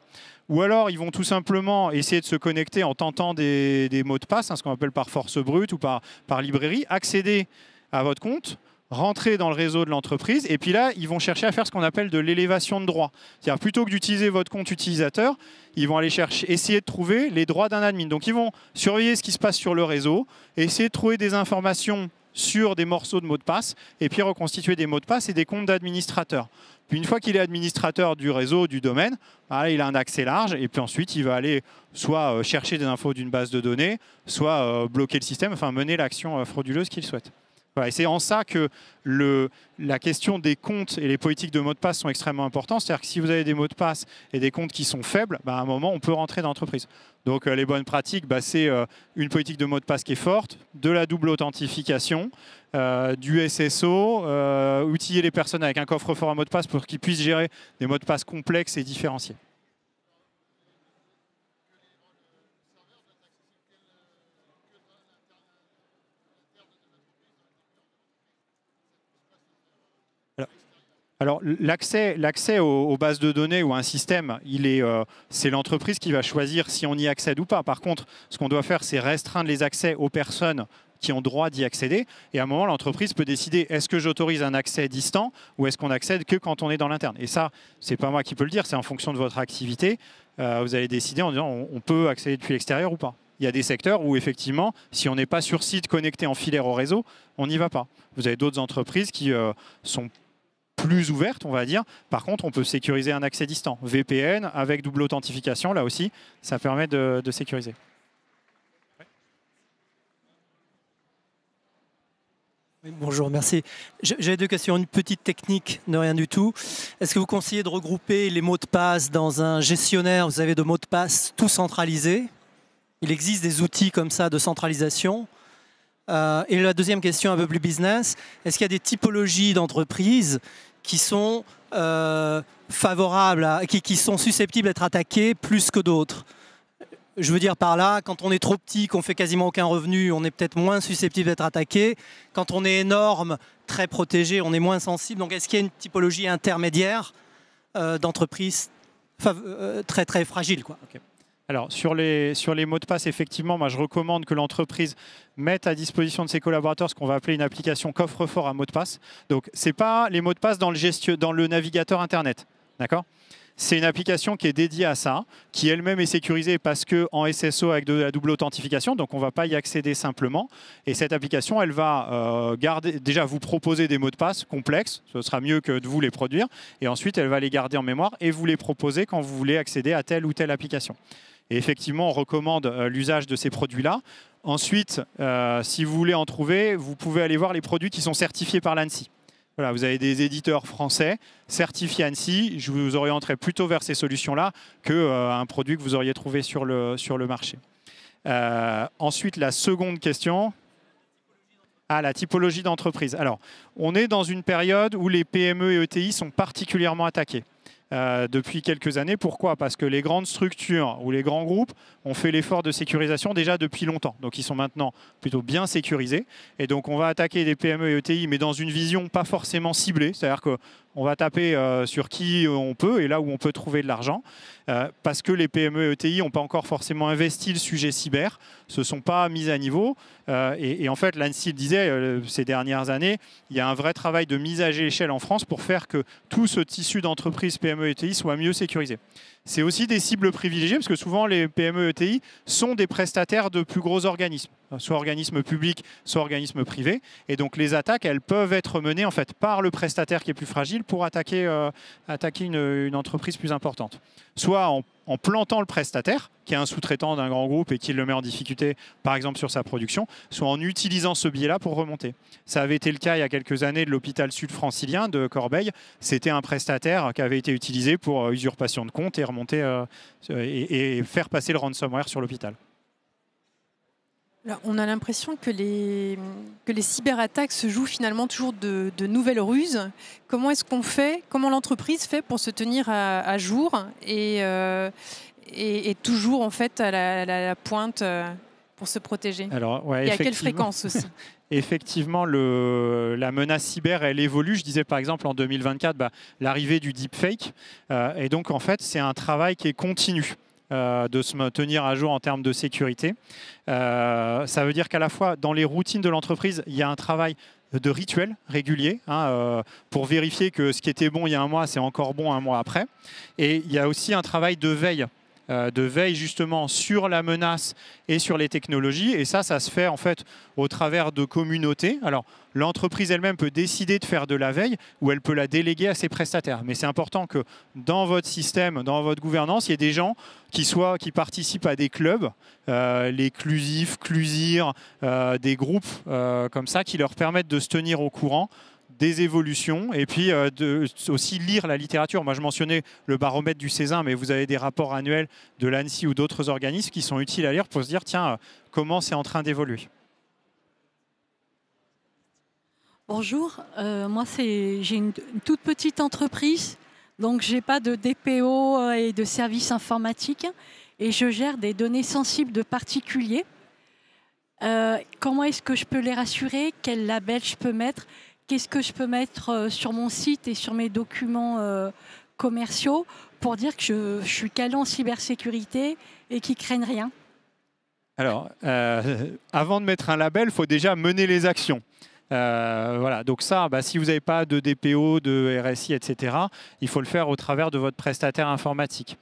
Ou alors, ils vont tout simplement essayer de se connecter en tentant des mots de passe, hein, ce qu'on appelle par force brute ou par librairie, accéder à votre compte, rentrer dans le réseau de l'entreprise, et puis là, ils vont chercher à faire ce qu'on appelle de l'élévation de droits. C'est-à-dire, plutôt que d'utiliser votre compte utilisateur, ils vont aller essayer de trouver les droits d'un admin. Donc, ils vont surveiller ce qui se passe sur le réseau, essayer de trouver des informations sur des morceaux de mots de passe, et puis reconstituer des mots de passe et des comptes d'administrateurs. Puis une fois qu'il est administrateur du réseau, du domaine, il a un accès large, et puis ensuite, il va aller soit chercher des infos d'une base de données, soit bloquer le système, enfin mener l'action frauduleuse qu'il souhaite. Voilà, et c'est en ça que la question des comptes et les politiques de mots de passe sont extrêmement importantes. C'est-à-dire que si vous avez des mots de passe et des comptes qui sont faibles, à un moment, on peut rentrer dans l'entreprise. Donc les bonnes pratiques, c'est une politique de mots de passe qui est forte, de la double authentification, du SSO, outiller les personnes avec un coffre-fort à mots de passe pour qu'ils puissent gérer des mots de passe complexes et différenciés. Alors, l'accès aux bases de données ou à un système, c'est l'entreprise qui va choisir si on y accède ou pas. Par contre, ce qu'on doit faire, c'est restreindre les accès aux personnes qui ont droit d'y accéder. Et à un moment, l'entreprise peut décider, est-ce que j'autorise un accès distant ou est-ce qu'on accède que quand on est dans l'interne. Et ça, c'est pas moi qui peux le dire, c'est en fonction de votre activité. Vous allez décider en disant, on peut accéder depuis l'extérieur ou pas. Il y a des secteurs où, effectivement, si on n'est pas sur site connecté en filaire au réseau, on n'y va pas. Vous avez d'autres entreprises qui sont plus ouverte, on va dire. Par contre, on peut sécuriser un accès distant. VPN avec double authentification, là aussi, ça permet de sécuriser. Oui, bonjour, merci. J'ai deux questions. Une petite technique, de rien du tout. Est-ce que vous conseillez de regrouper les mots de passe dans un gestionnaire? Vous avez de mots de passe tout centralisés. Il existe des outils comme ça de centralisation. Et la deuxième question, un peu plus business. Est-ce qu'il y a des typologies d'entreprises qui sont favorables, qui sont susceptibles d'être attaquées plus que d'autres? Je veux dire par là, quand on est trop petit, qu'on fait quasiment aucun revenu, on est peut-être moins susceptible d'être attaqué. Quand on est énorme, très protégé, on est moins sensible. Donc est-ce qu'il y a une typologie intermédiaire d'entreprises très très fragiles, quoi? Okay. Alors, sur les mots de passe, effectivement, moi, je recommande que l'entreprise mette à disposition de ses collaborateurs ce qu'on va appeler une application coffre-fort à mots de passe. Donc, ce n'est pas les mots de passe dans le navigateur Internet. D'accord ? C'est une application qui est dédiée à ça, qui elle-même est sécurisée parce qu'en SSO avec de la double authentification, donc on ne va pas y accéder simplement. Et cette application, elle va déjà vous proposer des mots de passe complexes, ce sera mieux que de vous les produire, et ensuite elle va les garder en mémoire et vous les proposer quand vous voulez accéder à telle ou telle application. Et effectivement, on recommande l'usage de ces produits-là. Ensuite, si vous voulez en trouver, vous pouvez aller voir les produits qui sont certifiés par l'ANSSI. Voilà, vous avez des éditeurs français certifiés ANSSI. Je vous orienterai plutôt vers ces solutions-là qu'un produit que vous auriez trouvé sur le marché. Ensuite, la seconde question. La typologie d'entreprise. Alors, on est dans une période où les PME et ETI sont particulièrement attaqués. Depuis quelques années. Pourquoi? Parce que les grandes structures ou les grands groupes ont fait l'effort de sécurisation déjà depuis longtemps. Donc ils sont maintenant plutôt bien sécurisés. Et donc on va attaquer des PME et ETI, mais dans une vision pas forcément ciblée. C'est-à-dire qu'on va taper sur qui on peut et là où on peut trouver de l'argent. Parce que les PME et ETI n'ont pas encore forcément investi le sujet cyber, se sont pas mis à niveau. Et en fait, l'ANSSI le disait ces dernières années, il y a un vrai travail de mise à l'échelle en France pour faire que tout ce tissu d'entreprises PME et ETI soit mieux sécurisé. C'est aussi des cibles privilégiées parce que souvent les PME et ETI sont des prestataires de plus gros organismes, soit organismes publics, soit organismes privés. Et donc les attaques, elles peuvent être menées en fait par le prestataire qui est plus fragile pour attaquer une entreprise plus importante. Soit en plantant le prestataire, qui est un sous-traitant d'un grand groupe et qui le met en difficulté, par exemple sur sa production, soit en utilisant ce biais-là pour remonter. Ça avait été le cas il y a quelques années de l'hôpital sud-francilien de Corbeil. C'était un prestataire qui avait été utilisé pour usurpation de compte et remonter et faire passer le ransomware sur l'hôpital. Alors, on a l'impression que les cyberattaques se jouent finalement toujours de nouvelles ruses. Comment est-ce qu'on fait, comment l'entreprise fait pour se tenir à jour et toujours en fait à la pointe pour se protéger? Alors, ouais, et à quelle fréquence aussi? Effectivement, la menace cyber, elle évolue. Je disais par exemple en 2024, l'arrivée du deepfake. Et donc en fait, c'est un travail qui est continu. de se tenir à jour en termes de sécurité. Ça veut dire qu'à la fois, dans les routines de l'entreprise, il y a un travail de rituel régulier pour vérifier que ce qui était bon il y a un mois, c'est encore bon un mois après. Et il y a aussi un travail de veille justement sur la menace et sur les technologies. Et ça se fait en fait au travers de communautés. Alors, l'entreprise elle-même peut décider de faire de la veille ou elle peut la déléguer à ses prestataires. Mais c'est important que dans votre système, dans votre gouvernance, il y ait des gens qui participent à des clubs, les Clusif, Clusir, des groupes comme ça qui leur permettent de se tenir au courant des évolutions et puis aussi lire la littérature. Moi, je mentionnais le baromètre du Césin, mais vous avez des rapports annuels de l'ANSSI ou d'autres organismes qui sont utiles à lire pour se dire, tiens, comment c'est en train d'évoluer. Bonjour, moi j'ai une toute petite entreprise, donc j'ai pas de DPO et de services informatiques et je gère des données sensibles de particuliers. Comment est-ce que je peux les rassurer? Quel label je peux mettre? Qu'est-ce que je peux mettre sur mon site et sur mes documents commerciaux pour dire que je suis calé en cybersécurité et qu'ils craignent rien? Alors, avant de mettre un label, il faut déjà mener les actions. Voilà, donc ça, si vous n'avez pas de DPO, de RSI, etc., il faut le faire au travers de votre prestataire informatique.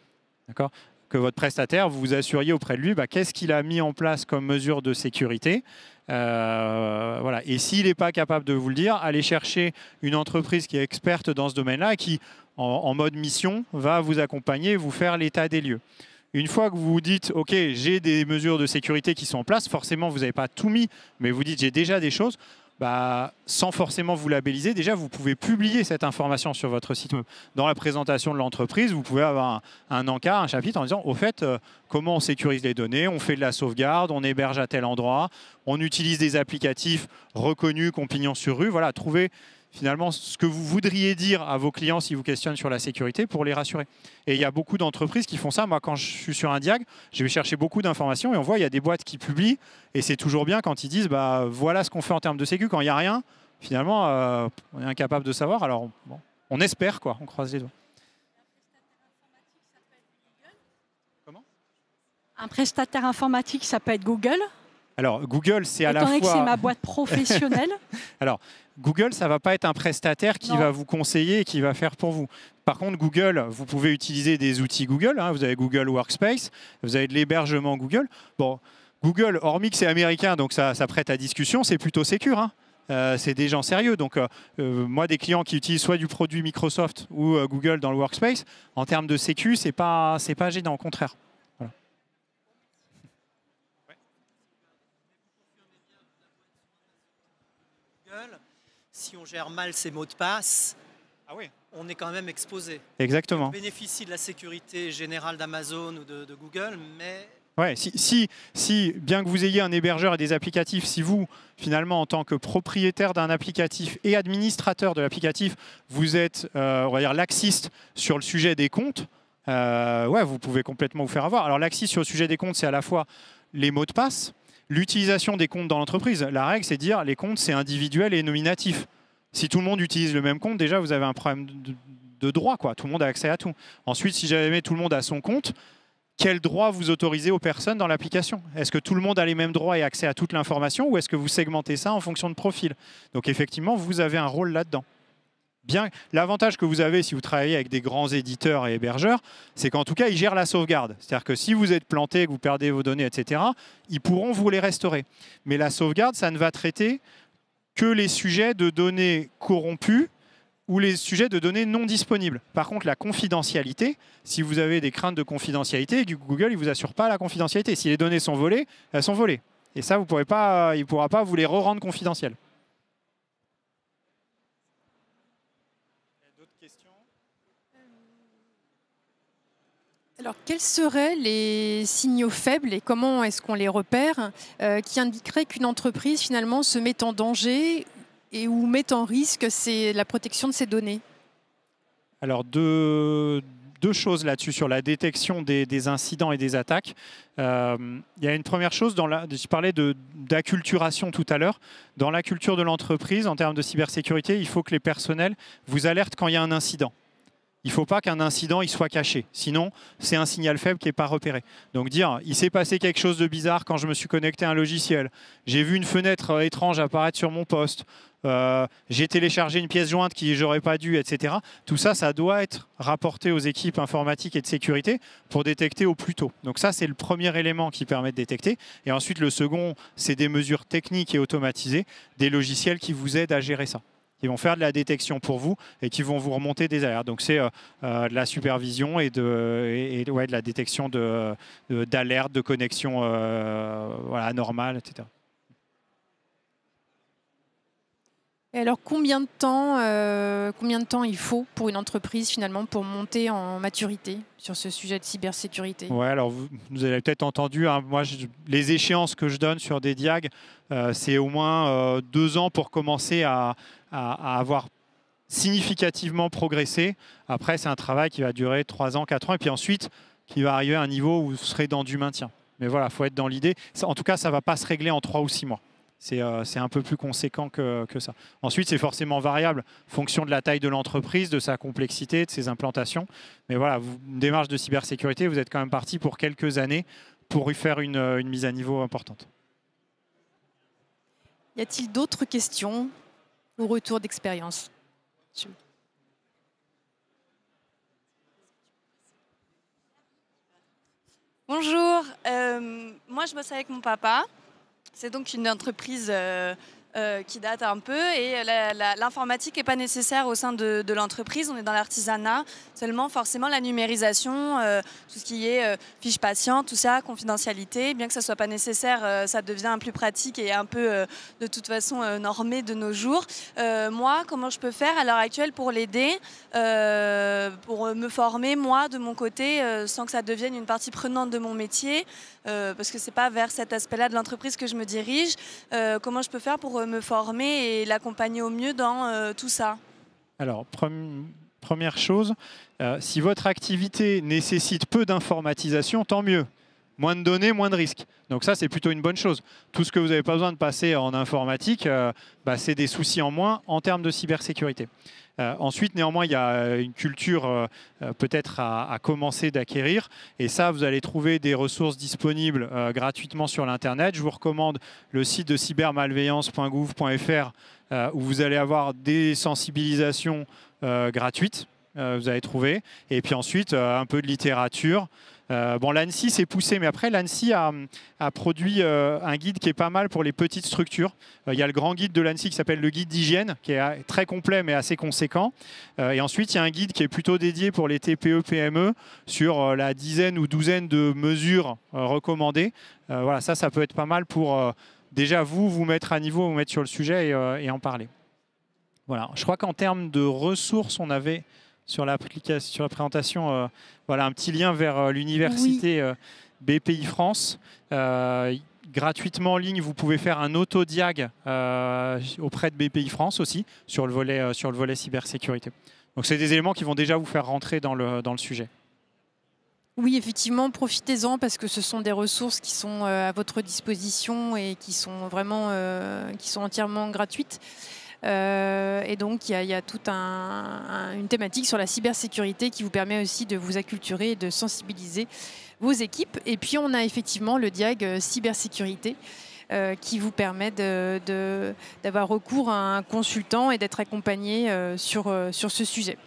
D'accord ? Que votre prestataire, vous vous assuriez auprès de lui, qu'est-ce qu'il a mis en place comme mesure de sécurité. Voilà. Et s'il n'est pas capable de vous le dire, allez chercher une entreprise qui est experte dans ce domaine-là et qui, en mode mission, va vous accompagner et vous faire l'état des lieux. Une fois que vous vous dites, OK, j'ai des mesures de sécurité qui sont en place, forcément, vous n'avez pas tout mis, mais vous dites, j'ai déjà des choses, sans forcément vous labelliser, déjà, vous pouvez publier cette information sur votre site web. Dans la présentation de l'entreprise, vous pouvez avoir un encart, un chapitre en disant, au fait, comment on sécurise les données, on fait de la sauvegarde, on héberge à tel endroit, on utilise des applicatifs reconnus, qu'on pignon sur rue. Voilà, trouvez finalement ce que vous voudriez dire à vos clients s'ils vous questionnent sur la sécurité pour les rassurer. Et il y a beaucoup d'entreprises qui font ça. Moi, quand je suis sur un diag, je vais chercher beaucoup d'informations et on voit il y a des boîtes qui publient et c'est toujours bien quand ils disent voilà ce qu'on fait en termes de sécu. Quand il n'y a rien, finalement, on est incapable de savoir. Alors, bon, on espère, quoi. On croise les doigts. Comment ? Un prestataire informatique, ça peut être Google. Alors, Google, c'est à la fois... Étant donné que c'est ma boîte professionnelle. Alors, Google, ça ne va pas être un prestataire qui va vous conseiller et qui va faire pour vous. Par contre, Google, vous pouvez utiliser des outils Google. Vous avez Google Workspace, vous avez de l'hébergement Google. Bon, Google, hormis que c'est américain, donc ça prête à discussion, c'est plutôt sécure. C'est des gens sérieux. Donc, moi, des clients qui utilisent soit du produit Microsoft ou Google dans le Workspace, en termes de sécu, c'est pas gênant, au contraire. Voilà. Si on gère mal ses mots de passe, on est quand même exposé. Exactement. On bénéficie de la sécurité générale d'Amazon ou de Google, mais... Ouais, si, bien que vous ayez un hébergeur et des applicatifs, si vous, finalement, en tant que propriétaire d'un applicatif et administrateur de l'applicatif, vous êtes, on va dire, laxiste sur le sujet des comptes, vous pouvez complètement vous faire avoir. Alors, laxiste sur le sujet des comptes, c'est à la fois les mots de passe, l'utilisation des comptes dans l'entreprise. La règle, c'est de dire les comptes, c'est individuel et nominatif. Si tout le monde utilise le même compte, déjà, vous avez un problème de droit, quoi. Tout le monde a accès à tout. Ensuite, si jamais tout le monde a son compte, quel droit vous autorisez aux personnes dans l'application? Est-ce que tout le monde a les mêmes droits et accès à toute l'information ou est-ce que vous segmentez ça en fonction de profil? Donc, effectivement, vous avez un rôle là-dedans. L'avantage que vous avez si vous travaillez avec des grands éditeurs et hébergeurs, c'est qu'en tout cas, ils gèrent la sauvegarde. C'est-à-dire que si vous êtes planté, que vous perdez vos données, etc., ils pourront vous les restaurer. Mais la sauvegarde, ça ne va traiter que les sujets de données corrompues ou les sujets de données non disponibles. Par contre, la confidentialité, si vous avez des craintes de confidentialité, Google ne vous assure pas la confidentialité. Si les données sont volées, elles sont volées. Et ça, il ne pourra pas vous les re-rendre confidentielles. Alors, quels seraient les signaux faibles et comment est-ce qu'on les repère qui indiqueraient qu'une entreprise finalement se met en danger et ou met en risque la protection de ses données? Alors, deux choses là-dessus sur la détection des incidents et des attaques. Il y a une première chose, je parlais d'acculturation tout à l'heure. Dans la culture de l'entreprise, en termes de cybersécurité, il faut que les personnels vous alertent quand il y a un incident. il ne faut pas qu'un incident il soit caché. Sinon, c'est un signal faible qui n'est pas repéré. Donc dire, il s'est passé quelque chose de bizarre quand je me suis connecté à un logiciel. J'ai vu une fenêtre étrange apparaître sur mon poste. J'ai téléchargé une pièce jointe qui j'aurais pas dû, etc. Tout ça, ça doit être rapporté aux équipes informatiques et de sécurité pour détecter au plus tôt. Donc ça, c'est le premier élément qui permet de détecter. Et ensuite, le second, c'est des mesures techniques et automatisées, des logiciels qui vous aident à gérer ça. Qui vont faire de la détection pour vous et qui vont vous remonter des alertes. Donc c'est de la supervision et de la détection d'alertes, de connexions anormales, etc. Et alors, combien de temps il faut pour une entreprise finalement pour monter en maturité sur ce sujet de cybersécurité? Ouais, alors vous avez peut-être entendu, hein, moi les échéances que je donne sur des diags, c'est au moins 2 ans pour commencer à avoir significativement progressé. Après, c'est un travail qui va durer 3 ans, 4 ans, et puis ensuite qui va arriver à un niveau où vous serez dans du maintien. Mais voilà, il faut être dans l'idée. En tout cas, ça ne va pas se régler en 3 ou 6 mois. C'est un peu plus conséquent que ça. Ensuite, c'est forcément variable, fonction de la taille de l'entreprise, de sa complexité, de ses implantations. Mais voilà, une démarche de cybersécurité, vous êtes quand même parti pour quelques années pour y faire une mise à niveau importante. Y a-t-il d'autres questions ou retours d'expérience? Bonjour, moi je bosse avec mon papa. C'est donc une entreprise qui date un peu et l'informatique n'est pas nécessaire au sein de l'entreprise. On est dans l'artisanat, seulement forcément la numérisation, tout ce qui est fiche patient, tout ça, confidentialité. Bien que ça ne soit pas nécessaire, ça devient plus pratique et un peu de toute façon normé de nos jours. Moi, comment je peux faire à l'heure actuelle pour l'aider, pour me former, moi, de mon côté, sans que ça devienne une partie prenante de mon métier, parce que ce n'est pas vers cet aspect-là de l'entreprise que je me dirige. Comment je peux faire pour me former et l'accompagner au mieux dans tout ça? Alors, première chose, si votre activité nécessite peu d'informatisation, tant mieux. Moins de données, moins de risques. Donc ça, c'est plutôt une bonne chose. Tout ce que vous n'avez pas besoin de passer en informatique, c'est des soucis en moins en termes de cybersécurité. Ensuite, néanmoins, il y a une culture peut-être à commencer d'acquérir. Et ça, vous allez trouver des ressources disponibles gratuitement sur l'Internet. Je vous recommande le site de cybermalveillance.gouv.fr où vous allez avoir des sensibilisations gratuites. Vous allez trouver. Et puis ensuite, un peu de littérature. L'ANSSI s'est poussé, mais après, l'ANSSI a produit un guide qui est pas mal pour les petites structures. Il y a le grand guide de l'ANSSI qui s'appelle le guide d'hygiène, qui est très complet mais assez conséquent. Et ensuite, il y a un guide qui est plutôt dédié pour les TPE, PME sur la dizaine ou douzaine de mesures recommandées. Voilà, ça peut être pas mal pour déjà vous mettre à niveau, vous mettre sur le sujet et en parler. Voilà, je crois qu'en termes de ressources, on avait... sur la présentation, voilà, un petit lien vers l'université BPI France. Gratuitement en ligne, vous pouvez faire un autodiag auprès de BPI France aussi, sur le volet cybersécurité. Donc c'est des éléments qui vont déjà vous faire rentrer dans le sujet. Oui, effectivement, profitez-en parce que ce sont des ressources qui sont à votre disposition et qui sont vraiment qui sont entièrement gratuites. Et donc, il y a toute une thématique sur la cybersécurité qui vous permet aussi de vous acculturer et de sensibiliser vos équipes. Et puis, on a effectivement le diag cybersécurité qui vous permet d'avoir recours à un consultant et d'être accompagné sur ce sujet.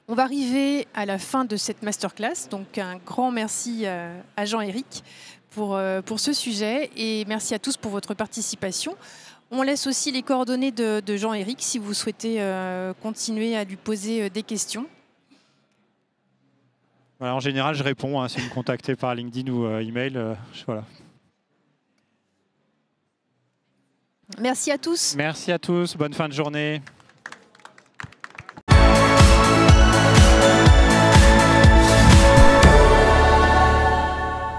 On va arriver à la fin de cette masterclass. Donc, un grand merci à Jean-Éric pour ce sujet et merci à tous pour votre participation. On laisse aussi les coordonnées de Jean-Éric si vous souhaitez continuer à lui poser des questions. Voilà, en général, je réponds si vous me contactez par LinkedIn ou email. Voilà. Merci à tous. Merci à tous. Bonne fin de journée.